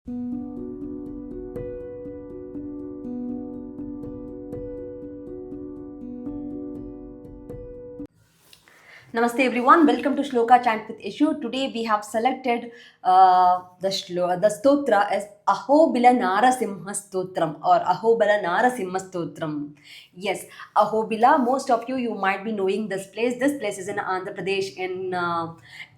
Namaste everyone, welcome to Shloka Chant with Ishu. Today we have selected the stotra as Ahobila Narasimha Stotram or Ahobila Narasimha Stotram. Yes, Ahobila, most of you might be knowing this place. This place is in Andhra Pradesh in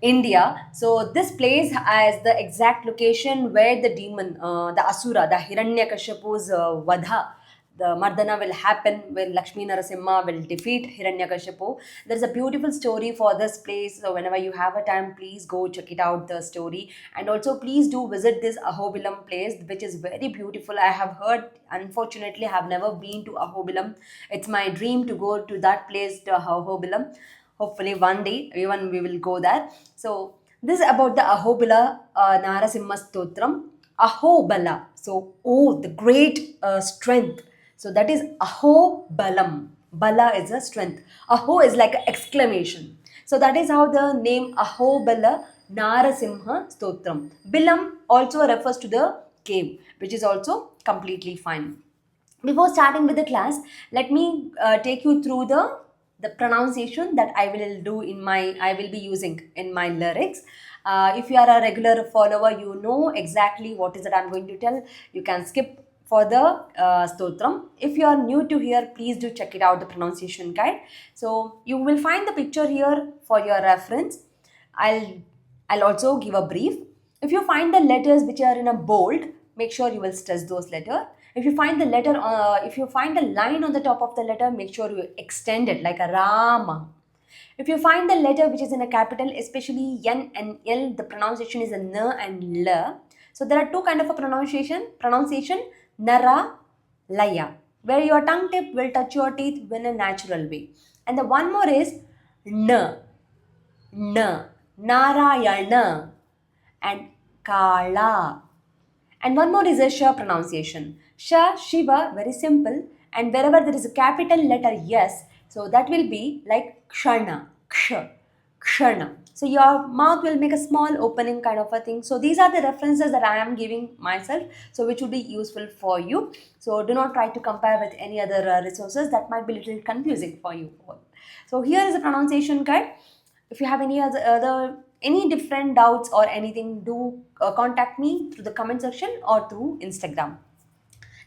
India. So this place as the exact location where the demon, the Asura, the Hiranyakashipu's Vadha, the Mardana will happen when Lakshmi Narasimha will defeat Hiranyakashipu. There's a beautiful story for this place. So whenever you have a time, please go check it out, the story. And also please do visit this Ahobilam place, which is very beautiful. I have heard, unfortunately, I have never been to Ahobilam. It's my dream to go to that place, to Ahobilam. Hopefully one day, even we will go there. So this is about the Ahobila Narasimha Stotram. Ahobala. So, oh, the great strength. So that is Aho Balam. Bala is a strength. Aho is like an exclamation. So that is how the name Aho Bala Narasimha Stotram. Bilam also refers to the cave, which is also completely fine. Before starting with the class, let me take you through the pronunciation that I will be using in my lyrics. If you are a regular follower, you know exactly what is that I'm going to tell. You can skip for the stotram. If you are new to here, please do check it out, the pronunciation guide. So you will find the picture here for your reference. I'll also give a brief. If you find the letters which are in a bold, make sure you will stress those letters. If you find a line on the top of the letter, make sure you extend it like a Rama. If you find the letter which is in a capital, especially N and L, the pronunciation is a N and L. So there are two kind of a pronunciation, Nara, Laya, where your tongue tip will touch your teeth in a natural way. And the one more is N, N, Narayana, and Kala. And one more is a Sh pronunciation. Sha, Shiva, very simple. And wherever there is a capital letter yes, so that will be like Kshana, Ksha, Kshana. So your mouth will make a small opening kind of a thing. So these are the references that I am giving myself, so which will be useful for you. So do not try to compare with any other resources. That might be a little confusing for you all. So here is a pronunciation guide. If you have any different doubts or anything, do contact me through the comment section or through Instagram.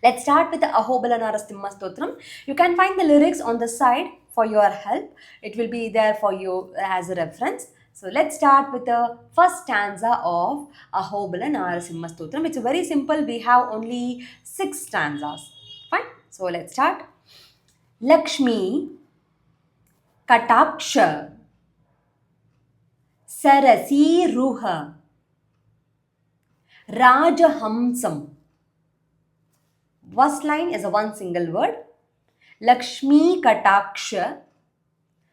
Let's start with the Ahobala Narasimha Stotram. You can find the lyrics on the side for your help. It will be there for you as a reference. So let's start with the first stanza of Ahobala Narasimha Stotram. It's very simple. We have only 6 stanzas. Fine. So let's start. Lakshmi Kataksha Sarasiruha Rajahamsam. First line is a one single word. Lakshmi Kataksha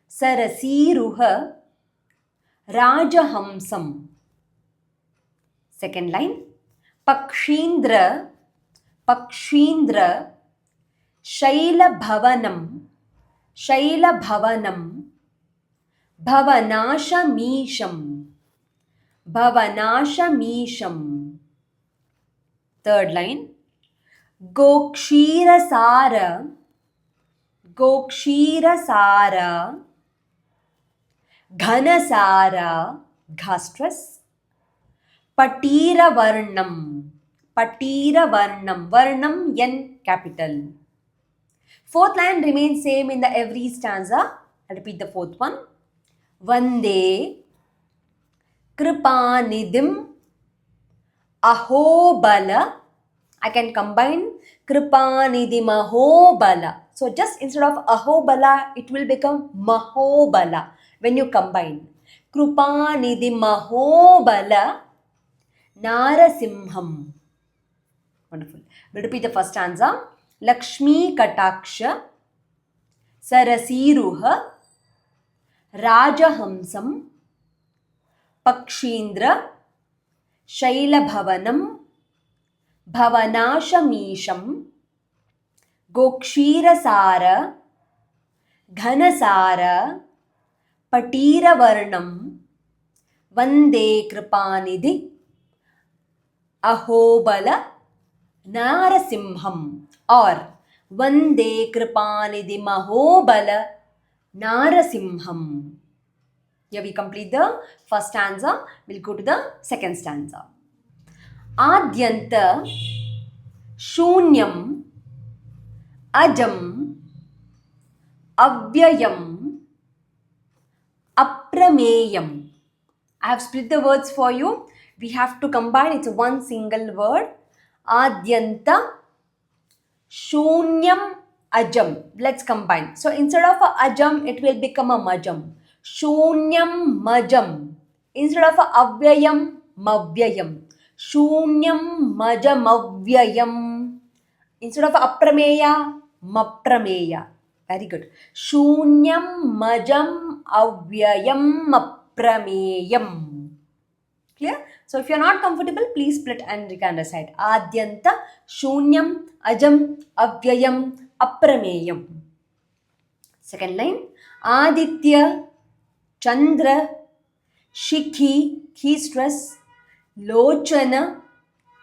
Sarasiruha Rajahamsam. Second line. Pakshindra Shaila Bhavanam Bhavanashamisham. Third line. Gokshirasara Ghanasara Ghastras Patiravarnam Varnam N capital. Fourth line remains same in the every stanza. I'll repeat the fourth one. Vande Kripanidim Ahobala. I can combine Kripanidim Ahobala. So just instead of Ahobala, it will become Mahobala when you combine. Kripanidim Ahobala Narasimham. Wonderful. We'll repeat the first stanza. Lakshmi Kataksha Sarasiruha Rajahamsam Pakshindra Shailabhavanam Bhavanashamisham Gokshirasara Ghanasara Patiravarnam Vande Kripanidhi Ahobal नारसिंहम or Vande कृपानिधि महोबल नारसिंहम. Here we complete the first stanza. We'll go to the second stanza. आद्यंत शून्यम अजम अव्ययम अप्रमेयम. I have split the words for you. We have to combine. It's one single word. Adyanta Shunyam Ajam. Let's combine. So instead of a Ajam, it will become a Majam. Shunyam Majam. Instead of a Avyayam, Mavyayam. Shunyam Majam Avyayam. Instead of Aprameya, Maprameya. Very good. Shunyam Majam Avyayam Maprameyam. Clear? So if you are not comfortable, please split and you can recite. Adyanta Shunyam Ajam Avyayam Aprameyam. Second line. Aditya Chandra Shikhi, key stress, Lochana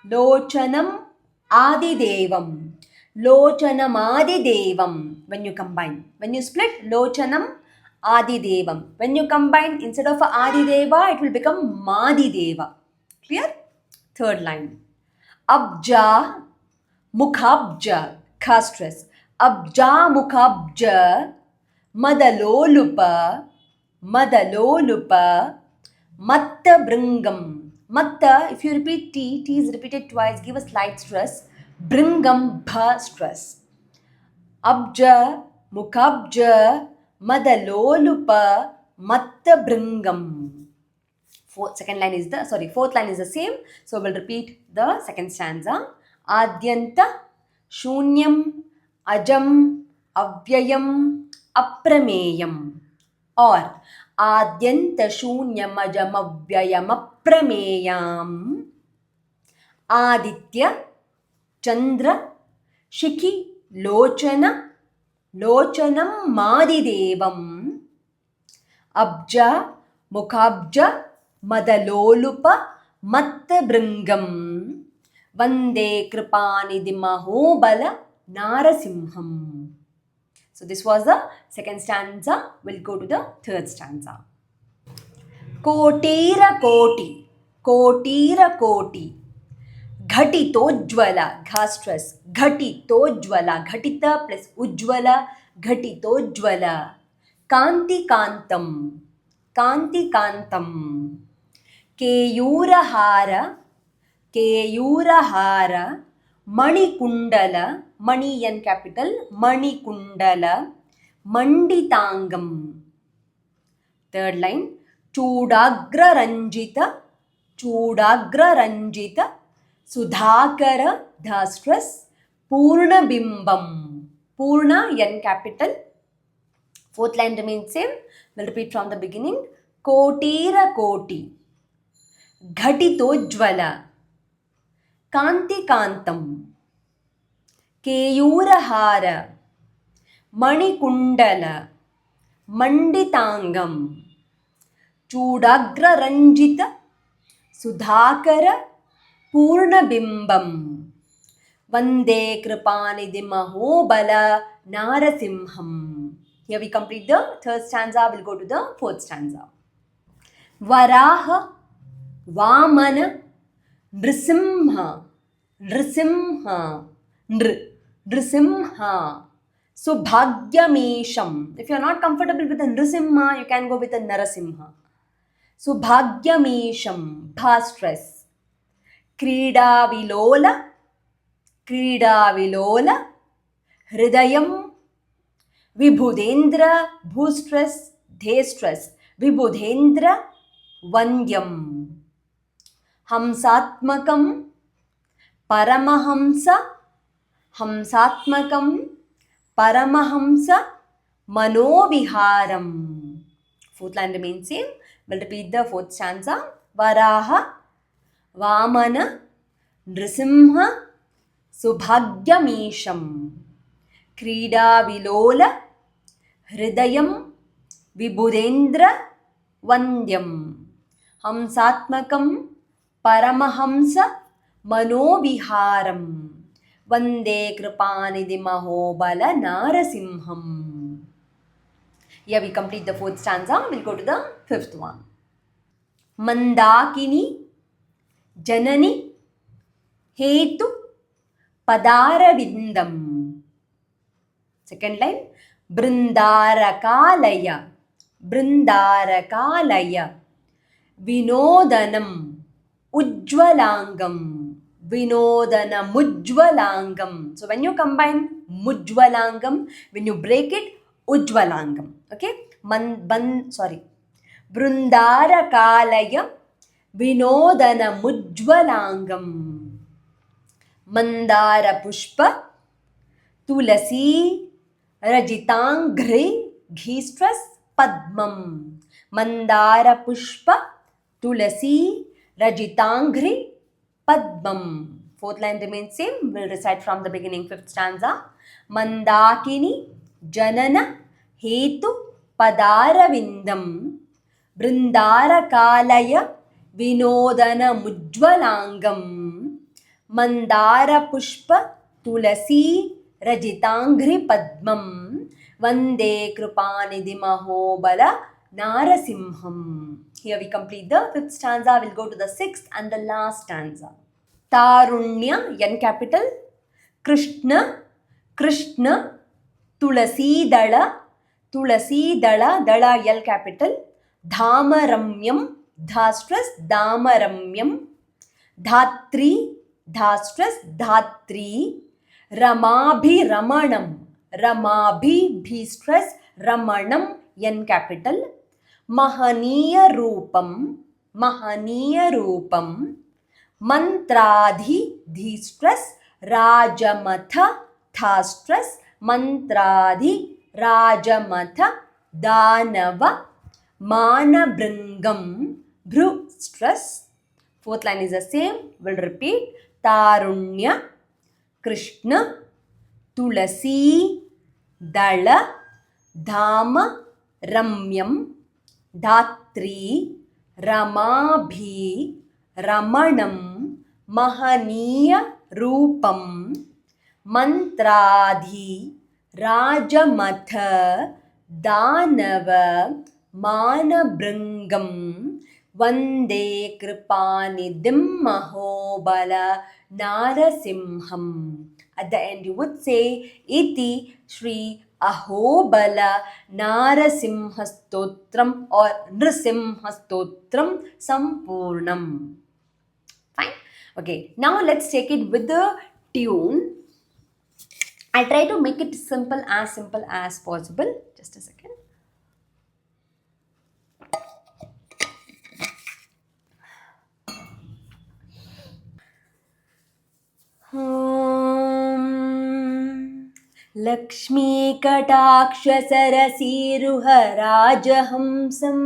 Lochanam Adidevam. Lochanam Adidevam. When you combine. When you split, Lochanam Adidevam. When you combine, instead of Adideva, it will become Madideva. Clear? Third line. Abja Mukhabja. Kha stress. Abja Mukhabja Madalolupa Madalolupa Matta Bringam. Matta, if you repeat T is repeated twice, give a slight stress. Bringam, bha stress. Abja, Mukhabja, Madalolupa, Matta Bringam. Fourth line is the same. So we'll repeat the second stanza. Adyanta, Shunyam, Ajam, Avyayam, Aprameyam. Or Adyanta Shunyam Ajam Avyayam Aprameyam. Aditya Chandra Shiki Lochana Lochanam Madidevam. Abja Mukhabja Madalolupa Mattabringam. Vande Kripanidhi Mahobala Narasimham. So this was the second stanza. We'll go to the third stanza. Kotira Koti. Kotira Koti. Ghatitojwala. Gha stress. Ghatitojwala. Ghatita plus Ujwala. Ghatitojwala. Kanti Kantam. Kanti Kantam. Keyurahara. Keyurahara. Manikundala. Mani in capital. Manikundala. Manditangam. Third line. Chudagra Ranjita. Chudagra Ranjita. Sudhakara, dha stress, Purna Bimbam. Purna, N capital. Fourth line remains same. We'll repeat from the beginning. Kotira Koti. Ghatitojwala. Kanti Kantam. Keyurahara. Manikundala. Manditangam. Chudagra Ranjita. Sudhakara. Purnabimbam. Vande Kripanidhi Mahobala Narasimham. Here we complete the third stanza. We'll go to the fourth stanza. Varaha Vamana Nrisimha. Nrisimha. Nrisimha. Subhagyamesham. If you are not comfortable with the Nrisimha, you can go with the Narasimha. Subhagyamesham. Bha stress. Kridavilola, Kridavilola, Hridayam, Vibhudendra, Bhustress, Destress, Vibhudendra, Vandyam, Hamsatmakam, Paramahamsa, Hamsatmakam, Paramahamsa, Manoviharam. Fourth line remains same. We'll repeat the fourth stanza. Varaha, Vamana, Nrisimha, Subhagyamesham, Kridavilola, Hridayam, Vibhudendra, Vandyam, Hamsatmakam, Paramahamsa, मनोविहारं वन्दे कृपानिधिम् Ahobal नारसिंहम्. Here we complete the fourth stanza. We'll go to the fifth one. Mandakini Janani Hetu Padaravindam. Second line. Brindaраkalaya Vinodanam Ujjvalangam. So when you combine Mujjvalangam, when you break it, Ujjvalangam. Okay? Brindaраkalaya Vinodana Mujjvalangam. Mandara Pushpa Tulasi Rajitangri Ghistras Padmam. Mandara Pushpa Tulasi Rajitangri Padmam. Fourth line remains same. We'll recite from the beginning. Fifth stanza. Mandakini Janana Hetu Padaravindam Brindaраkalaya Vinodana Mujjvalangam. Mandara Pushpa Tulasi Rajitangri Padmam Vande Kripanidhim Ahobala Narasimham. Here we complete the fifth stanza. We'll go to the sixth and the last stanza. Tarunya, N capital. Krishna, Tulasi Dala, Dala, L capital. Dhamaramyam, Dhamaramyam. Dhatri, Dhatri. Ramabhi, Ramanam, N capital. Mahaniya Rupam, Mantradhi, Rajamatha, Mantradhi, Rajamatha, Danava, Manabringam, Bhrustras. Fourth line is the same. We'll repeat. Tarunya, Krishna, Tulasi, Dala, Dhama, Ramyam, Dhatri, Ramabhi, Ramanam, Mahaniya Rupam, Mantradhi, Rajamatha, Danava, Manabringam, Vande Kripanidhim Ahobala Narasimham. At the end you would say Iti Shri Ahobala Narasimhastotram or Nrisimhastotram Sampurnam. Fine. Okay, now let's take it with the tune. I'll try to make it simple as possible. Just a second. Lakshmi Kataksha Sarasiruha Rajahamsam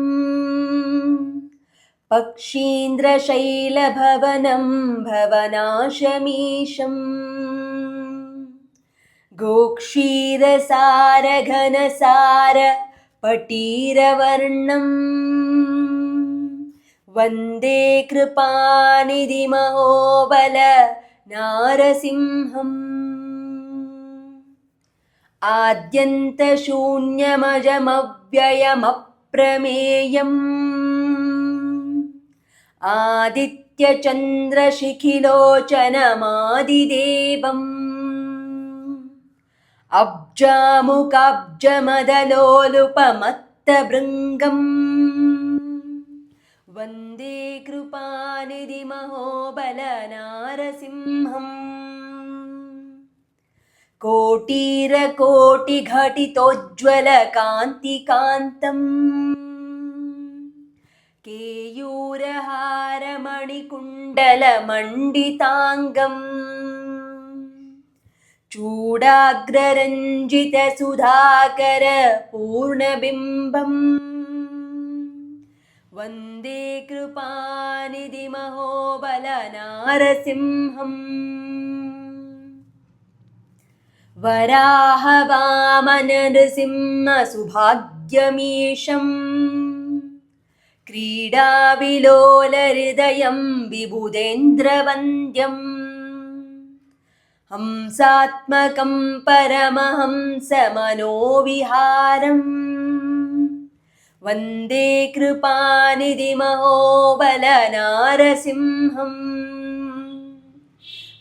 Pakshindra Shaila Bhavanam Bhavanashamisham Gokshira Sara Ghanasara Patira Varnam Vande Kripanidhim Ahobala Narasimham Adyanta Shunyamajamavyayamapremeyam Aditya Chandra Shikhilochanamadhidevam Abjamukabjamadalolupamatta-bringam Vande Kripanidhim Ahobala Narasimham Kotira Koti Ghatitojjvala Kanti Kantam Keyurahara Manikundala Manditangam Chudagraranjita Sudhakara Purnabimbam Vande Kripanidhim Ahobala Narasimham Varaha Vamana Nrsimha Subhagyamisham क्रीडाविलोलहृदयं विबुधेन्द्रवन्द्यम् हंसात्मकं परमहंसमनोविहारम् वन्दे कृपानिधिमहोबलनारसिंहम्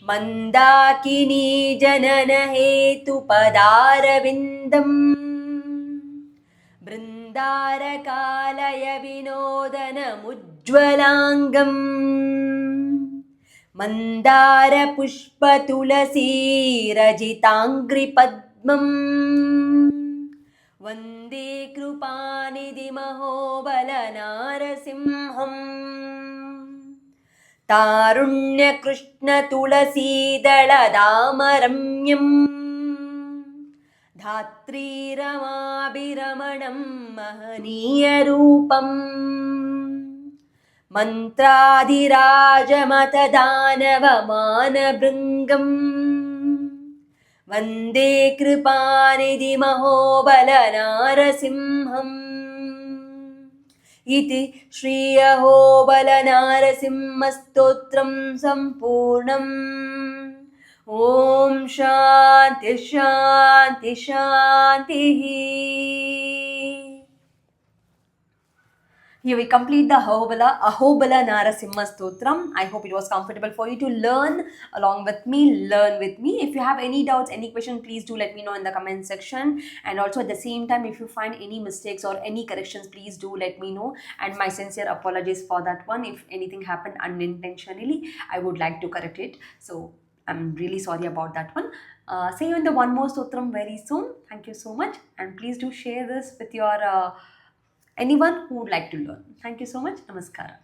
मन्दाकिनी जननहेतुपदारविन्दम् बृन्दारकालय विनोदनमुज्ज्वलाङ्गम् मन्दारपुष्पतुलसीरजिताङ्घ्रिपद्मम् वन्दे कृपानिधिमहोबलनारसिंहम् तारुण्यकृष्णतुलसीदलदामरम्यम् धात्रीरमाभिरमणं महनीयरूपम् मन्त्राधिराजमतदानवमानभृङ्गम् वन्दे कृपानिधिमहोबलनारसिंहम् इति श्री अहोबलनारसिंहस्तोत्रं सम्पूर्णम्। ॐ शान्ति शान्ति शान्तिः। Here we complete the Ahobala Narasimha Stotram. I hope it was comfortable for you to learn along with me, learn with me. If you have any doubts, any question, please do let me know in the comment section. And also at the same time, if you find any mistakes or any corrections, please do let me know. And my sincere apologies for that one. If anything happened unintentionally, I would like to correct it. So I'm really sorry about that one. See you in the one more Stotram very soon. Thank you so much. And please do share this with your anyone who would like to learn. Thank you so much. Namaskara.